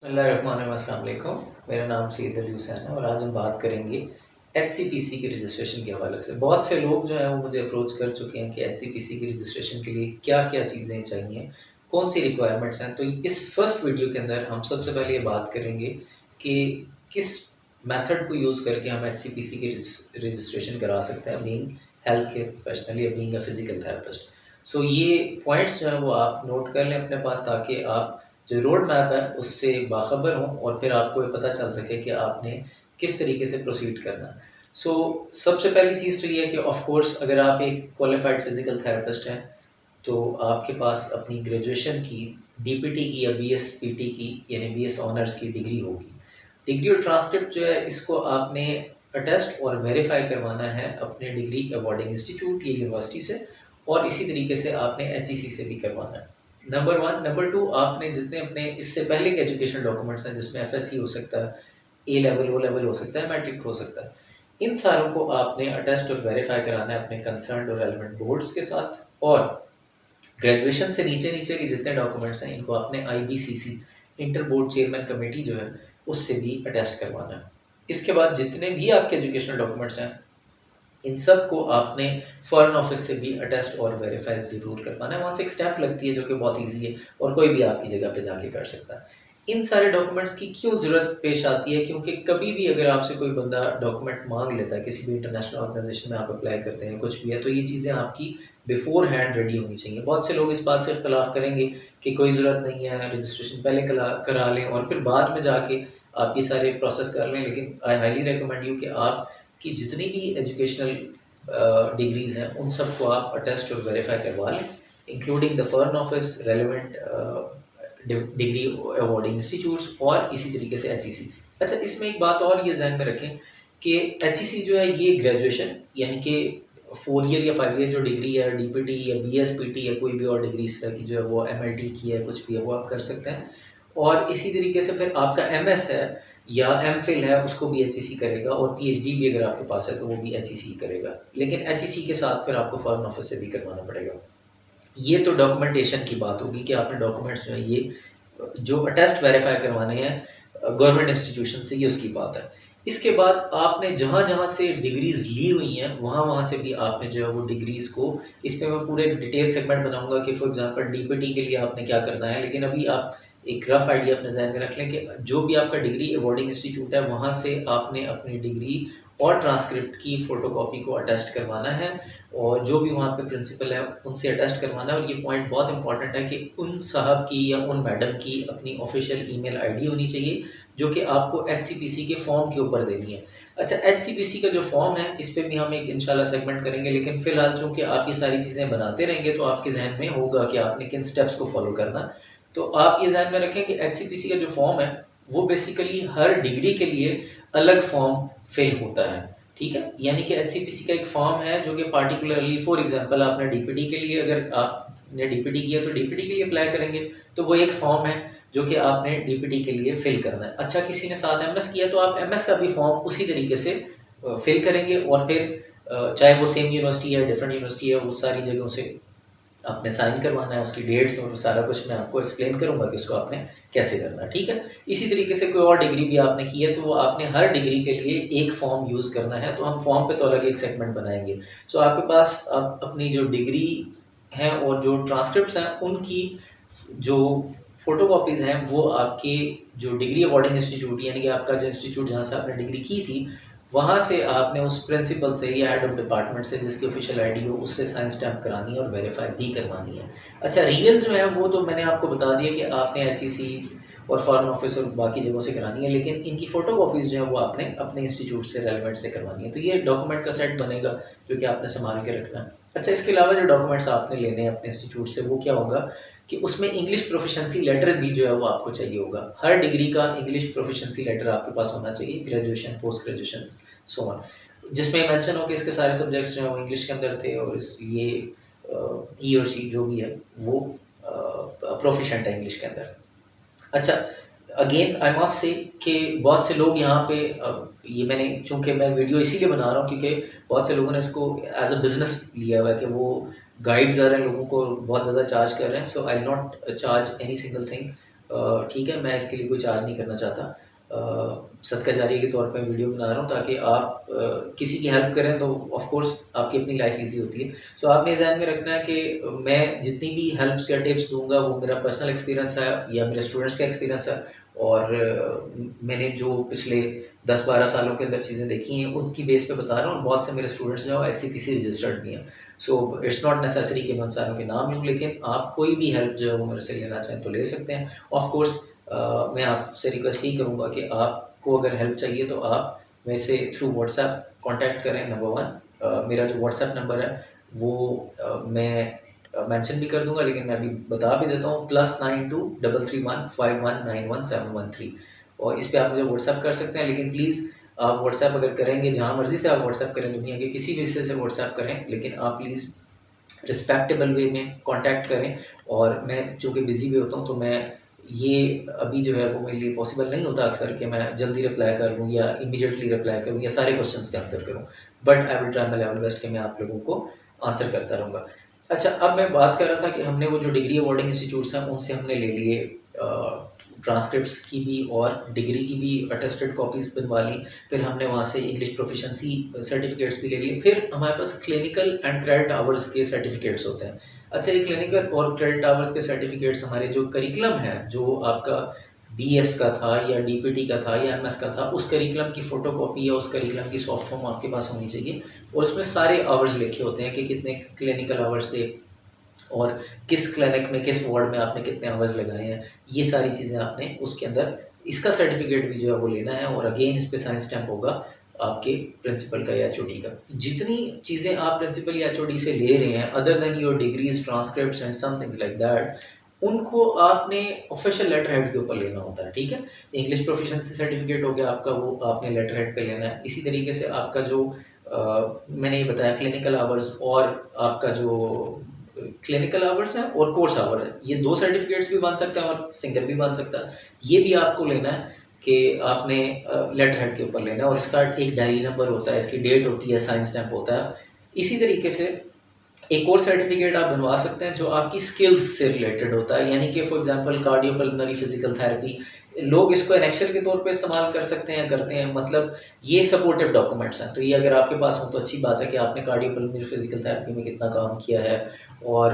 अस्सलाम वालेकुम। मेरा नाम सैयद अली हुसैन है और आज हम बात करेंगे एचसीपीसी के रजिस्ट्रेशन के हवाले से। बहुत से लोग जो हैं वो मुझे अप्रोच कर चुके हैं कि एचसीपीसी की रजिस्ट्रेशन के लिए क्या-क्या चीज़ें चाहिए, कौन-सी रिक्वायरमेंट्स हैं। तो इस फर्स्ट वीडियो के अंदर हम सबसे पहले ये बात करेंगे कि किस मेथड को यूज़ करके हम एचसीपीसी की रजिस्ट्रेशन करा सकते हैं बीइंग हेल्थ केयर प्रोफेशनल या बीइंग अ फिज़िकल थेरेपिस्ट। सो ये पॉइंट्स जो हैं वो आप नोट कर लें अपने पास ताकि आप जो रोड मैप है उससे बाखबर हों और फिर आपको ये पता चल सके कि आपने किस तरीके से प्रोसीड करना है। सो सबसे पहली चीज़ तो ये है कि ऑफ कोर्स अगर आप एक क्वालिफाइड फिज़िकल थेरेपिस्ट हैं, तो आपके पास अपनी ग्रेजुएशन की डीपीटी की या बीएसपीटी की यानी बीएस ऑनर्स की डिग्री होगी। डिग्री और ट्रांसक्रिप्ट जो है इसको आपने अटेस्ट और वेरीफाई करवाना है अपने डिग्री अवॉर्डिंग इंस्टीट्यूट या यूनिवर्सिटी से और इसी तरीके से आपने एचईसी से भी करवाना है। नंबर 1। नंबर 2, आपने जितने अपने इससे पहले के एजुकेशन डॉक्यूमेंट्स हैं जिसमें एफएससी हो सकता है, ए लेवल, ओ लेवल हो सकता है, मैट्रिक हो सकता है। इन सारों को आपने अटेस्ट और वेरीफाई कराना है अपने कंसर्न्ड और रेलेवेंट बोर्ड्स के साथ और ग्रेजुएशन से नीचे-नीचे के जितने डॉक्यूमेंट्स हैं इनको आपने IBCC inter board chairman committee जो है उससे भी अटेस्ट करवाना है। इसके बाद जितने भी आपके एजुकेशनल डॉक्यूमेंट्स हैं इन सब को आपने फॉरेन ऑफिस से भी अटेस्ट और वेरीफाई ज़रूर करवाना है। वहाँ से एक स्टैम्प लगती है जो कि बहुत ईज़ी है और कोई भी आपकी जगह पे जाके कर सकता है। इन सारे डॉक्यूमेंट्स की क्यों ज़रूरत पेश आती है? क्योंकि कभी भी अगर आपसे कोई बंदा डॉक्यूमेंट माँग लेता है, किसी भी इंटरनेशनल ऑर्गनाइज़ेशन में आप अप्लाई करते हैं, कुछ भी है, तो ये चीज़ें आपकी बिफ़ोर हैंड रेडी होनी चाहिए। बहुत से लोग इस बात से इख्तलाफ़ करेंगे कि कोई ज़रूरत नहीं है, रजिस्ट्रेशन पहले करा लें और फिर बाद में जाके आप ये सारे प्रोसेस कर लें। लेकिन आई हाइली रिकमेंड यू कि आपकी जितनी भी एजुकेशनल डिग्रीज़ हैं उन सबको आप अटेस्ट और वेरीफाई करवा लें, including the foreign office, relevant degree awarding institutes और इसी तरीके से एचईसी। अच्छा, इसमें एक बात और ये ज़हन में रखें कि एचईसी जो है ये ग्रेजुएशन यानी कि 4 ईयर या 5 ईयर जो डिग्री है, डीपीटी या बीएसपीटी या कोई भी और डिग्री इस तरह की जो है वो एमएलटी की है, कुछ भी है वो आप कर सकते हैं। और इसी तरीके से फिर आपका एमएस है या एमफिल है उसको भी एचईसी करेगा और पीएचडी भी अगर आपके पास है तो वो भी एचईसी करेगा। लेकिन एचईसी के साथ फिर आपको फॉरेन ऑफिस से भी करवाना पड़ेगा। ये तो डॉक्यूमेंटेशन की बात होगी कि आपने डॉक्यूमेंट्स जो है ये जो अटेस्ट वेरीफाई करवाने हैं गवर्नमेंट इंस्टीट्यूशन से, ये उसकी बात है। इसके बाद आपने जहाँ-जहाँ से डिग्रीज़ ली हुई हैं वहाँ-वहाँ से भी आपने जो है वो डिग्रीज़ को, इस पे मैं पूरे डिटेल सेगमेंट बनाऊँगा कि फॉर एग्ज़ाम्पल डीपीटी के लिए आपने क्या करना है। लेकिन अभी आप एक रफ़ आइडिया अपने ज़हन में रख लें कि जो भी आपका डिग्री अवॉर्डिंग इंस्टीट्यूट है वहाँ से आपने अपनी डिग्री और ट्रांसक्रिप्ट की फ़ोटोकॉपी को अटेस्ट करवाना है और जो भी वहाँ पे प्रिंसिपल है उनसे अटेस्ट करवाना है। और ये पॉइंट बहुत इंपॉर्टेंट है कि उन साहब की या उन मैडम की अपनी ऑफिशियल ईमेल आईडी होनी चाहिए जो कि आपको एचसीपीसी के फॉर्म के ऊपर देनी है। अच्छा, एचसीपीसी का जो फॉर्म है इस पे भी हम एक इंशाल्लाह सेगमेंट करेंगे, लेकिन फ़िलहाल चूँकि आप ये सारी चीज़ें बनाते रहेंगे तो आपके ज़हन में होगा कि आपने किन स्टेप्स को फ़ॉलो करना है। तो आप ये ज़हन में रखें कि एचसीपीसी का जो फॉर्म है वो बेसिकली हर डिग्री के लिए अलग फॉर्म फिल होता है। ठीक है? यानी कि एचसीपीसी का एक फॉर्म है जो कि पार्टिकुलरली फॉर एग्ज़ाम्पल आपने डीपीटी के लिए, अगर आपने डीपीटी किया तो डीपीटी के लिए अप्लाई करेंगे, तो वो एक फॉर्म है जो कि आपने डीपीटी के लिए फिल करना है। अच्छा, किसी ने साथ एमएस किया तो आप एमएस का भी फॉर्म उसी तरीके से फिल करेंगे और फिर चाहे वो सेम यूनिवर्सिटी है, डिफरेंट यूनिवर्सिटी है, वो सारी जगहों से आपने साइन करवाना है, उसकी डेट्स और सारा कुछ मैं आपको एक्सप्लेन करूँगा कि उसको आपने कैसे करना है, ठीक है? इसी तरीके से कोई और डिग्री भी आपने की है तो वो आपने हर डिग्री के लिए एक फॉर्म यूज़ करना है, तो हम फॉर्म पे तो अलग एक सेगमेंट बनाएँगे। सो आपके पास आप अपनी जो डिग्री हैं और जो ट्रांसक्रिप्ट्स हैं उनकी जो फ़ोटोकॉपीज़ हैं वो आपके जो डिग्री अवॉर्डिंग इंस्टीट्यूट यानी कि आपका जो इंस्टीट्यूट जहाँ से आपने डिग्री की थी, वहाँ से आपने उस प्रिंसिपल से या हेड ऑफ़ डिपार्टमेंट से जिसकी ऑफ़िशियल आईडी हो उससे साइन स्टैम्प करानी है और वेरीफ़ाई भी करवानी है। अच्छा, रियल जो है वो तो मैंने आपको बता दिया कि आपने एचईसी और फॉरेन ऑफिस और बाकी जगहों से करानी है, लेकिन इनकी फ़ोटोकॉपीज़ जो है वो आपने अपने इंस्टीट्यूट से रेलेवेंट से करवानी है। तो ये डॉक्यूमेंट का सेट बनेगा जो कि आपने सँभाल के रखना है। अच्छा, इसके अलावा जो डॉक्यूमेंट्स आपने लेने हैं अपने इंस्टीट्यूट से वो क्या होगा कि उसमें इंग्लिश प्रोफिशिएंसी लेटर भी जो है वो आपको चाहिए होगा। हर डिग्री का इंग्लिश प्रोफिशिएंसी लेटर आपके पास होना चाहिए, graduation, post graduation, so on, जिसमें मेंशन हो कि इसके सारे सब्जेक्ट्स जो हैं वो इंग्लिश के अंदर थे और इस ये ही और शी जो भी है वो प्रोफिशिएंट है इंग्लिश के अंदर। अच्छा, अगेन आई मस्ट से कि बहुत से लोग यहाँ पे ये मैंने चूँकि मैं वीडियो इसीलिए बना रहा हूँ क्योंकि बहुत से लोगों ने इसको एज़ अ बिज़नेस लिया हुआ है कि वो गाइड कर रहे हैं लोगों को, बहुत ज़्यादा चार्ज कर रहे हैं। So I will not charge any single thing. ठीक है, मैं इसके लिए कोई चार्ज नहीं करना चाहता। सदका जारिया के तौर पे वीडियो बना रहा हूँ ताकि आप किसी की हेल्प करें तो ऑफ़ कोर्स आपकी अपनी लाइफ ईज़ी होती है। सो आपने ज़हन में रखना है कि मैं जितनी भी हेल्प्स या टिप्स दूँगा वो मेरा पर्सनल एक्सपीरियंस है या मेरे स्टूडेंट्स का एक्सपीरियंस है, और मैंने जो पिछले 10-12 सालों के अंदर चीज़ें देखी हैं उनकी बेस पे बता रहा हूँ, और बहुत से मेरे स्टूडेंट्स जो हैं एचसीपीसी रजिस्टर्ड भी हैं। सो इट्स नॉट नेसेसरी कि मैं उन सारों के नाम लूँ, लेकिन आप कोई भी हेल्प जो है वो मेरे से लेना चाहें तो ले सकते हैं। ऑफ़ कोर्स मैं आपसे रिक्वेस्ट यही करूँगा कि आपको अगर हेल्प चाहिए तो आप मेरे से थ्रू व्हाट्सएप कॉन्टैक्ट करें, नंबर 1। मेरा जो व्हाट्सएप नंबर है वो मैं मेंशन भी कर दूँगा, लेकिन मैं अभी बता भी देता हूँ, +92 331 5191 713। और इस पे आप मुझे व्हाट्सएप कर सकते हैं, लेकिन प्लीज़ आप व्हाट्सएप अगर करेंगे, जहाँ मर्ज़ी से आप व्हाट्सएप करें, दुनिया के किसी भी हिस्से से व्हाट्सएप करें, लेकिन आप प्लीज़ रिस्पेक्टेबल वे में कॉन्टैक्ट करें। और मैं चूँकि बिज़ी भी होता हूँ तो मैं ये अभी जो है वो मेरे लिए पॉसिबल नहीं होता अक्सर कि मैं जल्दी रिप्लाई कर लूँ या इमीडिएटली रिप्लाई करूँ या सारे क्वेश्चंस के आंसर करूँ। But I will try my level best कि मैं आप लोगों को आंसर करता रहूँगा। अच्छा, अब मैं बात कर रहा था कि हमने वो जो डिग्री अवॉर्डिंग इंस्टीट्यूट्स हैं उनसे हमने ले लिए ट्रांसक्रिप्ट्स की भी और डिग्री की भी अटेस्टेड कॉपीज़ बनवा ली। फिर हमने वहाँ से इंग्लिश प्रोफिशिएंसी सर्टिफिकेट्स भी ले लिए। फिर हमारे पास क्लिनिकल एंड क्रेडिट आवर्स के सर्टिफिकेट्स होते हैं। अच्छा, ये क्लिनिकल और क्रेडिट आवर्स के सर्टिफिकेट्स हमारे जो करिकुलम है, जो आपका बीएस का था या डीपीटी का था या एमएस का था, उस करिकुलम की फ़ोटोकॉपी या उस करिकुलम की सॉफ्ट फॉर्म आपके पास होनी चाहिए, और उसमें सारे आवर्स लिखे होते हैं कि कितने क्लिनिकल आवर्स थे और किस क्लिनिक में, किस वार्ड में आपने कितने आवर्स लगाए हैं। ये सारी चीज़ें आपने उसके अंदर, इसका सर्टिफिकेट भी जो है वो लेना है, और अगेन इस पे साइन स्टैम्प होगा आपके प्रिंसिपल का या एचओडी का। जितनी चीज़ें आप प्रिंसिपल या एचओडी से ले रहे हैं other than your degrees, transcripts and some things like that, उनको आपने ऑफिशियल लेटर हेड के ऊपर लेना होता है, ठीक है? इंग्लिश प्रोफिशिएंसी सर्टिफिकेट हो गया आपका, वो आपने लेटर हेड पे लेना है। इसी तरीके से आपका जो मैंने ये बताया क्लिनिकल आवर्स और आपका जो क्लिनिकल आवर्स है और कोर्स आवर है, ये 2 सर्टिफिकेट्स भी बन सकते हैं और सिंगल भी बन सकता है। ये भी आपको लेना है कि आपने लेटर हेड के ऊपर लेना है, और इसका एक डायरी नंबर होता है, इसकी डेट होती है, साइन स्टैम्प होता है। इसी तरीके से एक और सर्टिफिकेट आप बनवा सकते हैं जो आपकी स्किल्स से रिलेटेड होता है, यानी कि for example cardiopulmonary physical therapy, लोग इसको एनेक्शर के तौर पे इस्तेमाल कर सकते हैं, करते हैं, मतलब ये सपोर्टिव डॉक्यूमेंट्स हैं। तो ये अगर आपके पास हो तो अच्छी बात है कि आपने कार्डियोपल्मोनरी फिजिकल थेरेपी में कितना काम किया है, और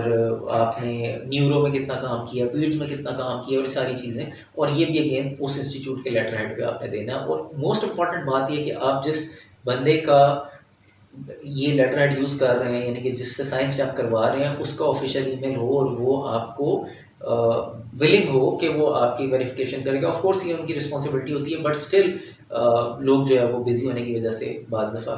आपने न्यूरो में कितना काम किया, पीड्स में कितना काम किया, और ये सारी चीज़ें। और ये भी अगेन उस इंस्टीट्यूट के लेटर हेड पे आपने देना है। और मोस्ट इंपॉर्टेंट बात ये है कि आप जिस बंदे का ये लेटर हेड यूज़ कर रहे हैं, यानी कि जिससे साइन स्टैम्प करवा रहे हैं, उसका ऑफिशियल ईमेल हो और वो आपको विलिंग हो कि वो आपकी वेरिफिकेशन करेगा। ऑफ कोर्स ये उनकी रिस्पॉन्सिबिलिटी होती है, बट स्टिल लोग जो है वो बिज़ी होने की वजह से बाज़ दफ़ा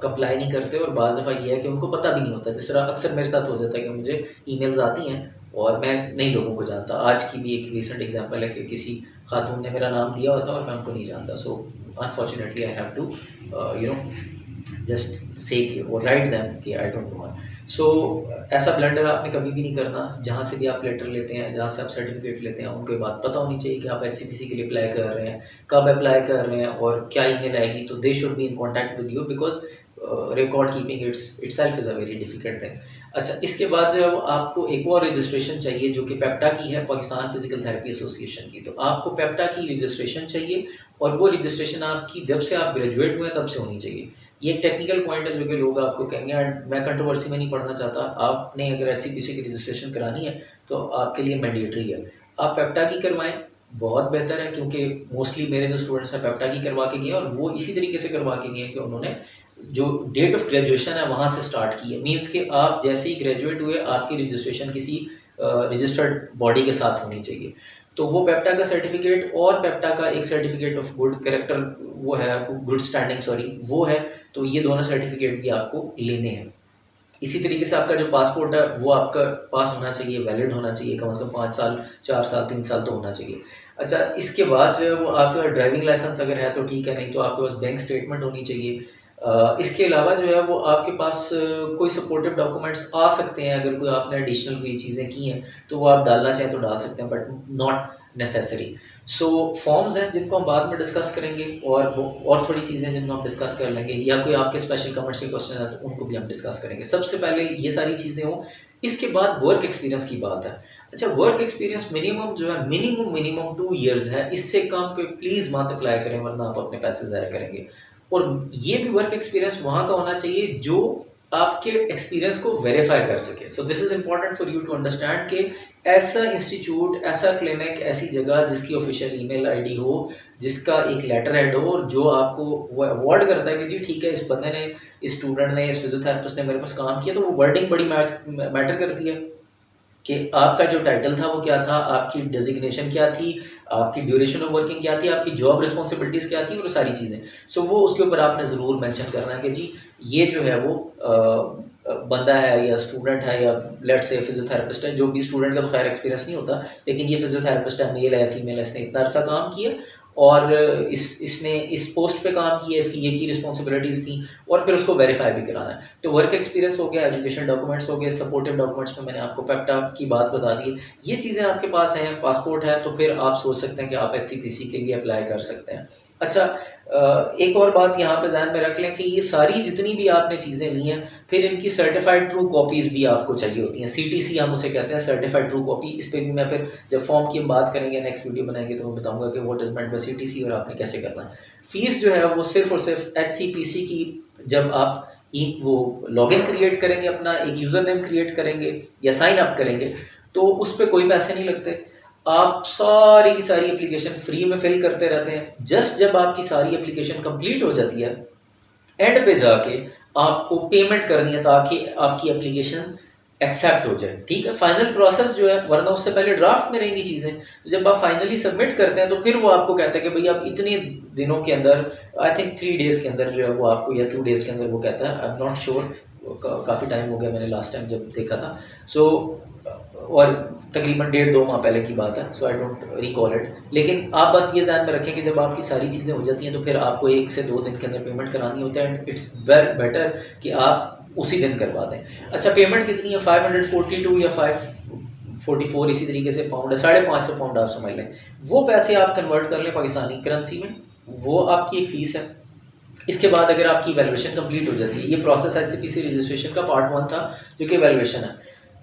कंप्लाई नहीं करते, और बाज़ दफ़ा ये है कि उनको पता भी नहीं होता। जिस तरह अक्सर मेरे साथ हो जाता है कि मुझे ईमेल्स आती हैं और मैं नई लोगों को जानता। आज की भी एक रीसेंट एग्जांपल है कि किसी खातून ने मेरा नाम दिया हुआ था और मैं उनको नहीं जानता। So unfortunately I have to just say और राइट देम कि आई डोंट नो हर। सो ऐसा ब्लंडर आपने कभी भी नहीं करना। जहाँ से भी आप लेटर लेते हैं, जहाँ से आप सर्टिफिकेट लेते हैं, उनको ये बात पता होनी चाहिए कि आप एचसीपीसी के लिए अप्लाई कर रहे हैं, कब अप्लाई कर रहे हैं और क्या ईमेल आएगी। तो they should be in contact with you, because record keeping itself is a very difficult thing. अच्छा, इसके बाद जो है वो आपको एक और रजिस्ट्रेशन चाहिए जो कि पेप्टा की है, पाकिस्तान फिजिकल थेरेपी एसोसिएशन की। तो आपको पेप्टा की रजिस्ट्रेशन चाहिए, और वो रजिस्ट्रेशन आपकी जब से आप ग्रेजुएट हुए तब से होनी चाहिए। ये एक टेक्निकल पॉइंट है जो कि लोग आपको कहेंगे, एंड मैं कंट्रोवर्सी में नहीं पढ़ना चाहता। आपने अगर एचसीपीसी की रजिस्ट्रेशन करानी है तो आपके लिए मैंडेटरी है। आप पेप्टा की करवाएं, बहुत बेहतर है, क्योंकि मोस्टली मेरे जो स्टूडेंट्स हैं पेप्टा की करवा के गए, और वो इसी तरीके से करवा के गए कि उन्होंने जो डेट ऑफ ग्रेजुएशन है वहाँ से स्टार्ट की है। मीन्स कि आप जैसे ही ग्रेजुएट हुए आपकी रजिस्ट्रेशन किसी रजिस्टर्ड बॉडी के साथ होनी चाहिए। तो वो पेप्टा का सर्टिफिकेट और पेप्टा का एक सर्टिफिकेट ऑफ गुड कैरेक्टर, वो है गुड स्टैंडिंग, सॉरी, वो है। तो ये दोनों सर्टिफिकेट भी आपको लेने हैं। इसी तरीके से आपका जो पासपोर्ट है वो आपका पास होना चाहिए, वैलिड होना चाहिए, कम से कम 5 साल, 4 साल, 3 साल तो होना चाहिए। अच्छा, इसके बाद जो है वो आपका ड्राइविंग लाइसेंस अगर है तो ठीक है, नहीं तो आपके पास बैंक स्टेटमेंट होनी चाहिए। इसके अलावा जो है वो आपके पास कोई सपोर्टिव डॉक्यूमेंट्स आ सकते हैं, अगर कोई आपने एडिशनल कोई चीज़ें की हैं तो वो आप डालना चाहें तो डाल सकते हैं, but not necessary. So forms हैं जिनको हम बाद में डिस्कस करेंगे, और थोड़ी चीज़ें जिनको हम डिस्कस कर लेंगे, या कोई आपके स्पेशल कमेंट्स के क्वेश्चन है तो उनको भी हम डिस्कस करेंगे। सबसे पहले ये सारी चीज़ें हों, इसके बाद वर्क एक्सपीरियंस की बात है। अच्छा, वर्क एक्सपीरियंस मिनिमम जो है, मिनिमम 2 इयर्स है, इससे कम पे प्लीज़ मत अप्लाई करें, वरना आप अपने पैसे ज़ाया करेंगे। और ये भी वर्क एक्सपीरियंस वहाँ का होना चाहिए जो आपके एक्सपीरियंस को वेरीफाई कर सके। So this is important for you to understand कि ऐसा इंस्टीट्यूट, ऐसा क्लिनिक, ऐसी जगह जिसकी ऑफिशियल ईमेल आईडी हो, जिसका एक लेटर हेड हो, और जो आपको वो अवॉर्ड करता है कि जी ठीक है, इस बंदे ने, इस स्टूडेंट ने, इस फिजियोथेरेपिस्ट ने मेरे पास काम किया, तो वो वर्डिंग बड़ी मैटर करती है कि आपका जो टाइटल था वो क्या था, आपकी डेजिग्नेशन क्या थी, आपकी ड्यूरेशन ऑफ वर्किंग क्या थी, आपकी जॉब रिस्पॉन्सिबिलिटीज़ क्या थी, और सारी चीज़ें। सो वो उसके ऊपर आपने ज़रूर मेंशन करना है कि जी ये जो है वो बंदा है या स्टूडेंट है, या लेट्स से फिजियोथेरेपिस्ट है, जो भी स्टूडेंट का तो खैर एक्सपीरियंस नहीं होता, लेकिन ये फिजियोथेरेपिस्ट है, मेल है, फीमेल है, इसने इतना अरसा काम किया, और इसने इस पोस्ट पे काम किया, इसकी ये की रिस्पॉन्सिबिलिटीज़ थी, और फिर उसको वेरीफाई भी कराना है। तो वर्क एक्सपीरियंस हो गया, एजुकेशन डॉक्यूमेंट्स हो गए, सपोर्टिव डॉक्यूमेंट्स में मैंने आपको पेप्टा की बात बता दी। ये चीज़ें आपके पास हैं, पासपोर्ट है, तो फिर आप सोच सकते हैं कि आप एचसीपीसी के लिए अप्लाई कर सकते हैं। अच्छा, एक और बात यहाँ पे ध्यान में रख लें कि ये सारी जितनी भी आपने चीज़ें ली हैं, फिर इनकी सर्टिफाइड ट्रू कॉपीज़ भी आपको चाहिए होती हैं। सीटीसी हम उसे कहते हैं, सर्टिफाइड ट्रू कॉपी। इस पर भी मैं फिर जब फॉर्म की हम बात करेंगे, नेक्स्ट वीडियो बनाएंगे, तो मैं बताऊंगा कि what is meant by CTC और आपने कैसे करना है। फीस जो है वो सिर्फ और सिर्फ एचसीपीसी की, जब आप वो लॉगिन क्रिएट करेंगे, अपना एक यूज़र नेम क्रिएट करेंगे या साइन अप करेंगे, तो उस पर कोई पैसे नहीं लगते। आप सारी की सारी एप्लीकेशन फ्री में फिल करते रहते हैं। जस्ट जब आपकी सारी एप्लीकेशन कंप्लीट हो जाती है, एंड पे जाके आपको पेमेंट करनी है, ताकि आपकी एप्लीकेशन एक्सेप्ट हो जाए। ठीक है, फाइनल प्रोसेस जो है, वरना उससे पहले ड्राफ्ट में रहेंगी चीज़ें। तो जब आप फाइनली सबमिट करते हैं, तो फिर वो आपको कहता है कि भाई आप इतने दिनों के अंदर, आई थिंक 3 डेज़ के अंदर जो है वो आपको, या 2 डेज़ के अंदर वो कहता है, आई एम नॉट श्योर, काफ़ी टाइम हो गया मैंने लास्ट टाइम जब देखा था। सो और तकरीबन 1.5-2 माह पहले की बात है, सो आई डोंट रिकॉल इट। लेकिन आप बस ये ध्यान में रखें कि जब आपकी सारी चीज़ें हो जाती हैं, तो फिर आपको 1 से 2 दिन के अंदर पेमेंट करानी होती है, एंड इट्स बेटर कि आप उसी दिन करवा दें। अच्छा, पेमेंट कितनी है? 542 या 544 इसी तरीके से पाउंड है, 550 पाउंड आप समझ लें। वो पैसे आप कन्वर्ट कर लें पाकिस्तानी करेंसी में, वो आपकी एक फ़ीस है। इसके बाद अगर आपकी वैल्यूएशन कंप्लीट हो जाती है, ये प्रोसेस एचसीपीसी रजिस्ट्रेशन का पार्ट 1 था, जो कि वैल्यूएशन है।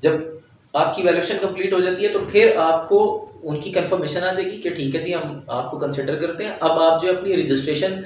जब आपकी वैल्यूएशन कंप्लीट हो जाती है, तो फिर आपको उनकी कंफर्मेशन आ जाएगी कि ठीक है जी, हम आपको कंसिडर करते हैं। अब आप जो अपनी रजिस्ट्रेशन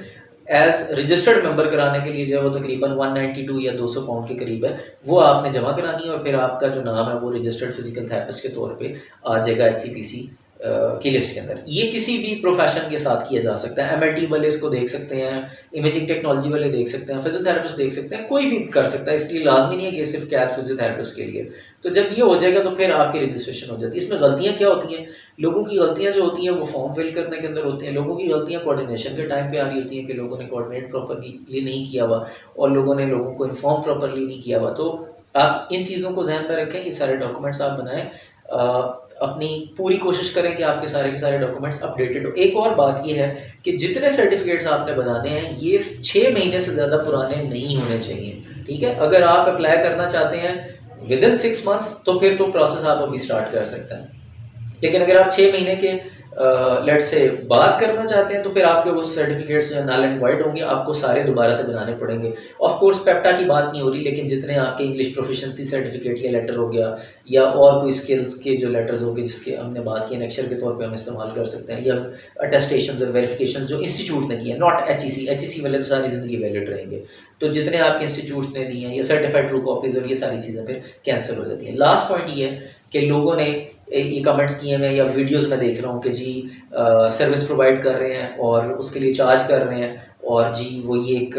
एज रजिस्टर्ड मेंबर कराने के लिए जो है वो तकरीबन 192 या 200 पाउंड के करीब है, वो आपने जमा करानी है, और फिर आपका जो नाम है वो रजिस्टर्ड फिजिकल थेरेपिस्ट के तौर पे आ जाएगा एचसीपीसी की लिस्ट के अंदर। ये किसी भी प्रोफेशन के साथ किया जा सकता है। एमएलटी वाले इसको देख सकते हैं, इमेजिंग टेक्नोलॉजी वाले देख सकते हैं, फिजियोथेरेपिस्ट देख सकते हैं, कोई भी कर सकता है। इसलिए लाजमी नहीं है कि सिर्फ कैर फिजियोथेरेपिस्ट के लिए। तो जब ये हो जाएगा, तो फिर आपकी रजिस्ट्रेशन हो जाती है। इसमें गलतियाँ क्या होती हैं? लोगों की गलतियाँ जो होती हैं वो फॉर्म फिल करने के अंदर होती हैं। लोगों की गलतियाँ कोऑर्डिनेशन के टाइम पे आ रही होती हैं कि लोगों ने कोऑर्डिनेट प्रॉपरली नहीं किया हुआ, और लोगों ने लोगों को इन्फॉर्म प्रॉपरली नहीं किया हुआ। तो आप इन चीज़ों को ध्यान में रखें, ये सारे डॉक्यूमेंट्स आप बनाएं, अपनी पूरी कोशिश करें कि आपके सारे के सारे डॉक्यूमेंट्स अपडेटेड हो। एक और बात ये है कि जितने सर्टिफिकेट्स आपने बनाने हैं, ये 6 महीने से ज़्यादा पुराने नहीं होने चाहिए। ठीक है, अगर आप अप्लाई करना चाहते हैं विदिन 6 मंथ्स, तो फिर तो प्रोसेस आप अभी स्टार्ट कर सकते हैं। लेकिन अगर आप 6 महीने के लेट्स से बात करना चाहते हैं, तो फिर आपके वो सर्टिफिकेट्स जो नल एंड वाइड होंगे, आपको सारे दोबारा से बनाने पड़ेंगे। ऑफ कोर्स पेप्टा की बात नहीं हो रही, लेकिन जितने आपके इंग्लिश प्रोफिशिएंसी सर्टिफिकेट या लेटर हो गया, या और कोई स्किल्स के जो लेटर्स हो गए जिसके हमने बात की, नेक्चर के तौर पे हम इस्तेमाल कर सकते हैं, या अटेस्टेशन और वेरिफिकेशन जो इंस्टीट्यूट ने किए, नॉट एचईसी वाले तो सारी ज़िंदगी वैलिड रहेंगे। तो जितने आपके इंस्टीट्यूट्स ने दिए हैं, या सर्टिफाइड ट्रू कॉपीज़, और ये सारी चीज़ें फिर कैंसिल हो जाती हैं। लास्ट पॉइंट ये है कि लोगों ने ये कमेंट्स किए हैं, या वीडियोस में देख रहा हूँ कि जी सर्विस प्रोवाइड कर रहे हैं और उसके लिए चार्ज कर रहे हैं, और जी वो ये एक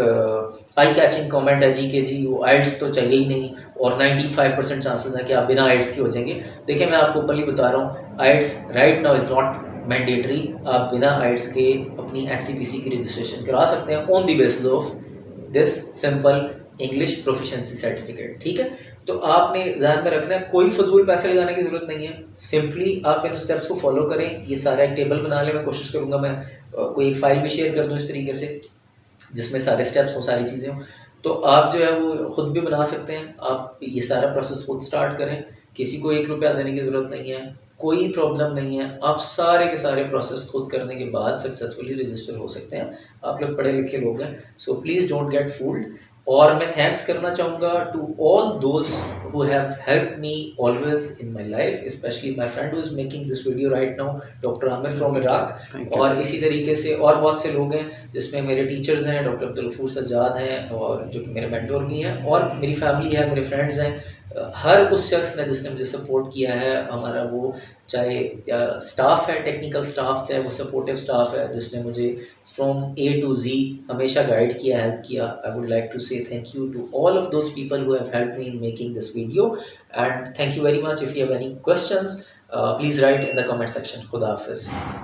आई कैचिंग कमेंट है जी कि जी वो आइट्स तो चाहिए ही नहीं, और 95% चांसेस हैं कि आप बिना आइट्स के हो जाएंगे। देखिए, मैं आपको ऊपरली बता रहा हूँ, IDs right now is not mandatory. आप बिना आइट्स के अपनी एचसीपीसी की रजिस्ट्रेशन करा सकते हैं on the basis of this simple English proficiency certificate. ठीक है, तो आपने ध्यान में रखना है, कोई फजूल पैसे लगाने की जरूरत नहीं है। सिंपली आप इन स्टेप्स को फॉलो करें। ये सारा एक टेबल बना ले, मैं कोशिश करूंगा मैं कोई एक फाइल भी शेयर कर दूं इस तरीके से, जिसमें सारे स्टेप्स हो, सारी चीज़ें हों, तो आप जो है वो खुद भी बना सकते हैं। आप ये सारा प्रोसेस खुद स्टार्ट करें, किसी को 1 रुपया देने की ज़रूरत नहीं है। कोई प्रॉब्लम नहीं है, आप सारे के सारे प्रोसेस खुद करने के बाद सक्सेसफुली रजिस्टर हो सकते हैं। आप लोग पढ़े लिखे लोग हैं, so please don't get fooled. और मैं थैंक्स करना चाहूँगा to all those who have helped me always in my life, specially my friend who is making this video right now, doctor Amir from Iraq. और इसी तरीके से और बहुत से लोग हैं, जिसमें मेरे टीचर्स हैं, डॉक्टर अब्दुल गफूर सज्जाद हैं, और जो कि मेरे मेंटोर भी हैं, और मेरी फैमिली है, मेरे फ्रेंड्स हैं। हर उस शख्स ने जिसने मुझे सपोर्ट किया है, हमारा वो चाहे स्टाफ है, टेक्निकल स्टाफ, चाहे वो सपोर्टिव स्टाफ है, जिसने मुझे फ्रॉम ए टू जी हमेशा गाइड किया, हेल्प किया। I would like to say thank you to all of those people who have helped me in making this video, and thank you very much. If you have any questions, please write in the comment section. खुदा हाफिज।